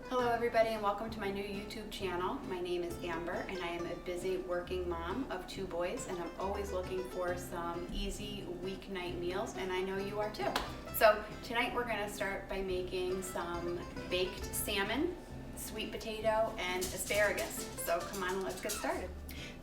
Hello everybody and welcome to my new YouTube channel. My name is Amber and I am a busy working mom of 2 boys, and I'm always looking for some easy weeknight meals, and I know you are too. So tonight we're going to start by making some baked salmon, sweet potato, and asparagus. So come on, let's get started.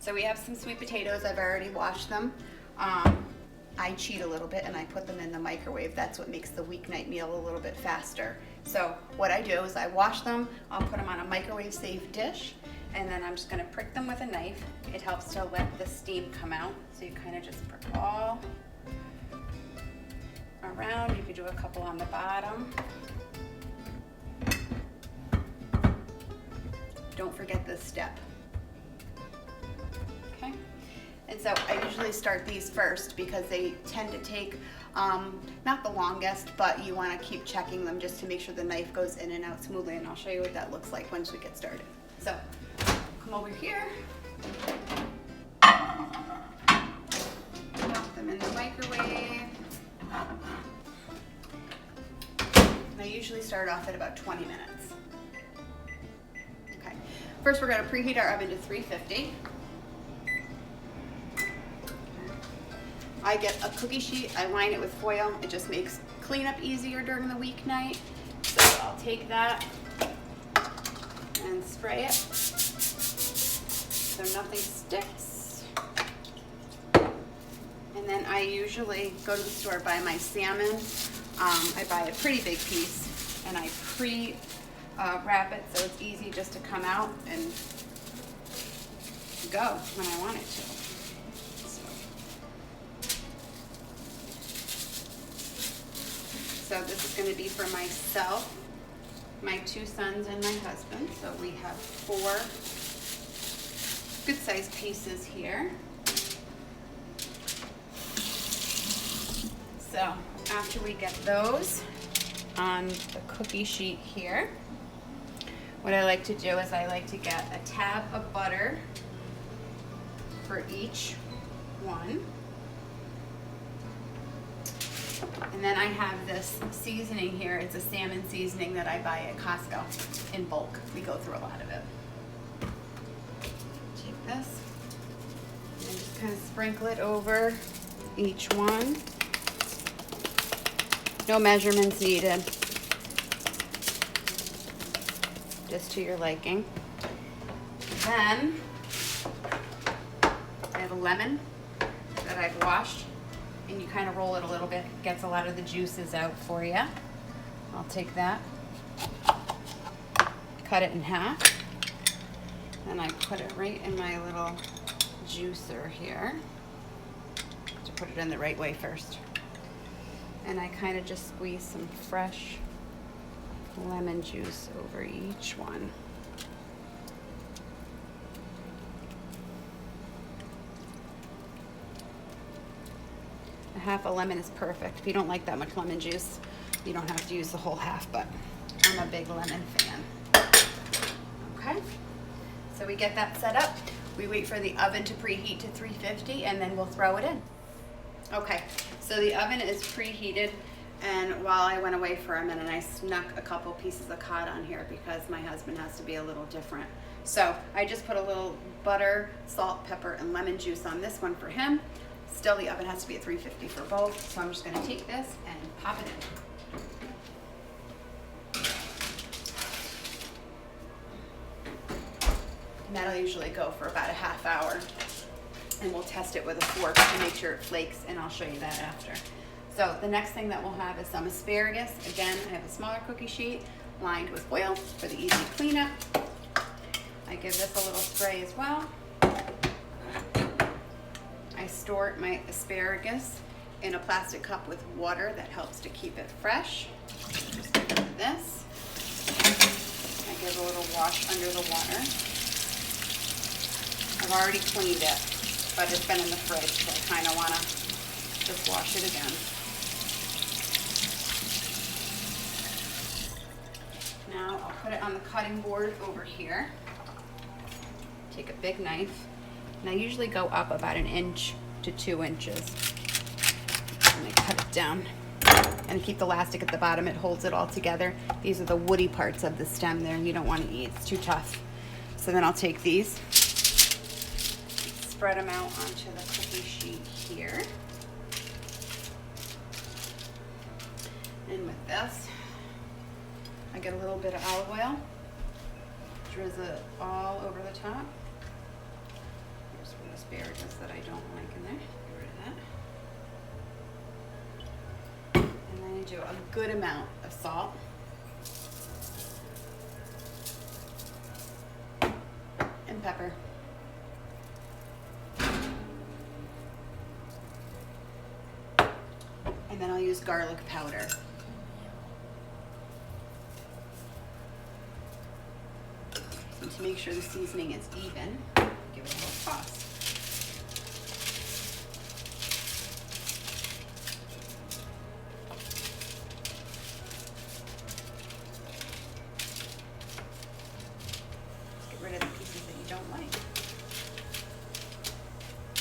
So we have some sweet potatoes. I've already washed them. I cheat a little bit and I put them in the microwave. That's what makes the weeknight meal a little bit faster. So what I do is I wash them, I'll put them on a microwave safe dish, and then I'm just gonna prick them with a knife. It helps to let the steam come out. So you kind of just prick all around. You could do a couple on the bottom. Don't forget this step. Okay. And so I usually start these first because they tend to take not the longest, but you want to keep checking them just to make sure the knife goes in and out smoothly, and I'll show you what that looks like once we get started. So come over here, pop them in the microwave. And I usually start off at about 20 minutes. Okay. First we're going to preheat our oven to 350. I get a cookie sheet, I line it with foil. It just makes cleanup easier during the weeknight. So I'll take that and spray it so nothing sticks. And then I usually go to the store, buy my salmon. I buy a pretty big piece and I pre-wrap it so it's easy just to come out and go when I want it to. So this is going to be for myself, my 2 sons, and my husband. So we have 4 good-sized pieces here. So after we get those on the cookie sheet here, what I like to do is I like to get a tab of butter for each one. And then I have this seasoning here. It's a salmon seasoning that I buy at Costco in bulk. We go through a lot of it. Take this and just kind of sprinkle it over each one. No measurements needed. Just to your liking. Then I have a lemon that I've washed. And you kind of roll it a little bit, gets a lot of the juices out for you. I'll take that, cut it in half, and I put it right in my little juicer here. To put it in the right way first. And I kind of just squeeze some fresh lemon juice over each one. Half a lemon is perfect. If you don't like that much lemon juice, you don't have to use the whole half, but I'm a big lemon fan. Okay, so we get that set up. We wait for the oven to preheat to 350 and then we'll throw it in. Okay, so the oven is preheated, and while I went away for a minute, I snuck a couple pieces of cod on here because my husband has to be a little different. So I just put a little butter, salt, pepper, and lemon juice on this one for him. Still, the oven has to be at 350 for both, so I'm just going to take this and pop it in. And that'll usually go for about a half hour, and we'll test it with a fork to make sure it flakes, and I'll show you that after. So the next thing that we'll have is some asparagus. Again, I have a smaller cookie sheet lined with foil for the easy cleanup. I give this a little spray as well. I store my asparagus in a plastic cup with water. That helps to keep it fresh. Just give it this. I give a little wash under the water. I've already cleaned it, but it's been in the fridge, so I kind of want to just wash it again. Now I'll put it on the cutting board over here. Take a big knife. And I usually go up about 1 inch to 2 inches. And I cut it down. and keep the elastic at the bottom. It holds it all together. These are the woody parts of the stem there, and you don't want to eat. It's too tough. So then I'll take these, spread them out onto the cookie sheet here. And with this, I get a little bit of olive oil, drizzle it all over the top. Here's some asparagus that I don't like in there. Get rid of that. And then I do a good amount of salt. And pepper. And then I'll use garlic powder. And to make sure the seasoning is even, give it a little toss. Get rid of the pieces that you don't like.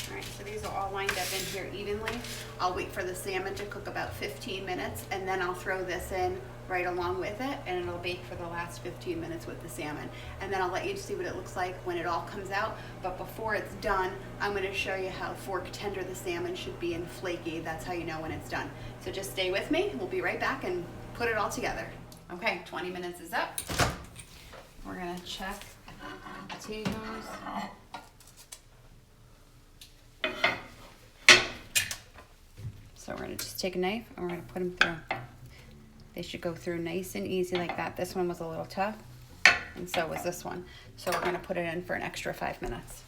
All right, so these are all lined up in here evenly. I'll wait for the salmon to cook about 15 minutes, and then I'll throw this in right along with it, and it'll bake for the last 15 minutes with the salmon. And then I'll let you see what it looks like when it all comes out. But before it's done, I'm going to show you how fork tender the salmon should be and flaky. That's how you know when it's done. So just stay with me. We'll be right back and put it all together. Okay, 20 minutes is up. We're going to check the potatoes. So we're going to just take a knife and we're going to put them through. They should go through nice and easy like that. This one was a little tough, and so was this one. So we're going to put it in for an extra 5 minutes.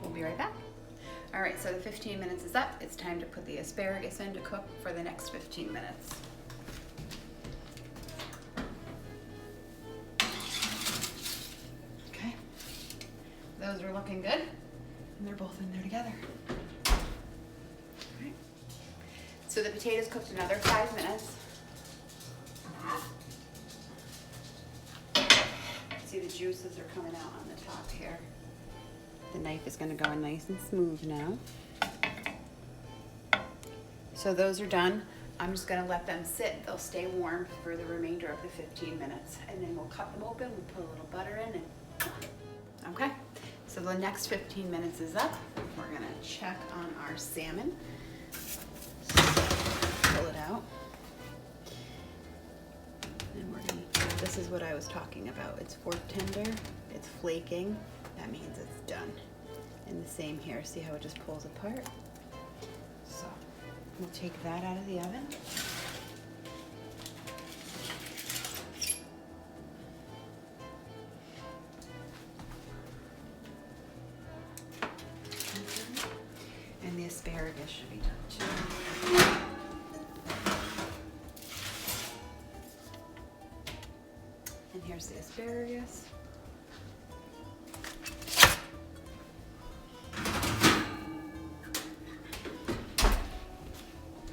We'll be right back. All right, so the 15 minutes is up. It's time to put the asparagus in to cook for the next 15 minutes. Those are looking good, and they're both in there together. All right. So the potatoes cooked another 5 minutes. See, the juices are coming out on the top here. The knife is going to go in nice and smooth now. So those are done. I'm just going to let them sit. They'll stay warm for the remainder of the 15 minutes, and then we'll cut them open. We'll put a little butter in, and okay. So the next 15 minutes is up. We're gonna check on our salmon. So pull it out. And we're gonna, this is what I was talking about. It's fork tender, it's flaking. That means it's done. And the same here, see how it just pulls apart? So we'll take that out of the oven. And the asparagus should be done too. And here's the asparagus.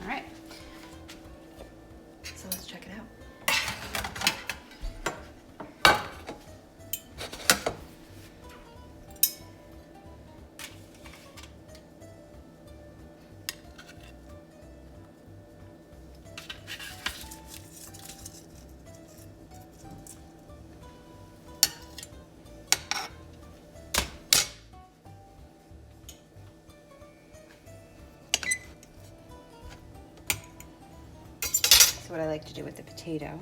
All right. So let's check it out. So what I like to do with the potato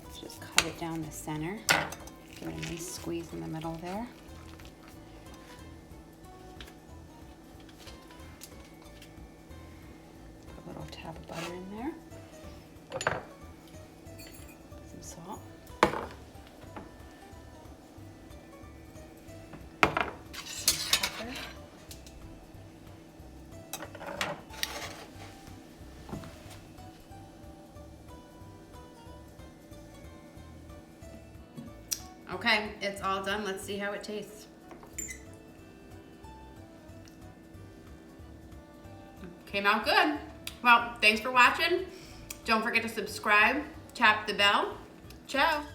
is just cut it down the center, give it a nice squeeze in the middle there. Put a little tap of butter in there, some salt. Some pepper. Okay, it's all done. Let's see how it tastes. Came out good. Well, thanks for watching. Don't forget to subscribe, tap the bell. Ciao.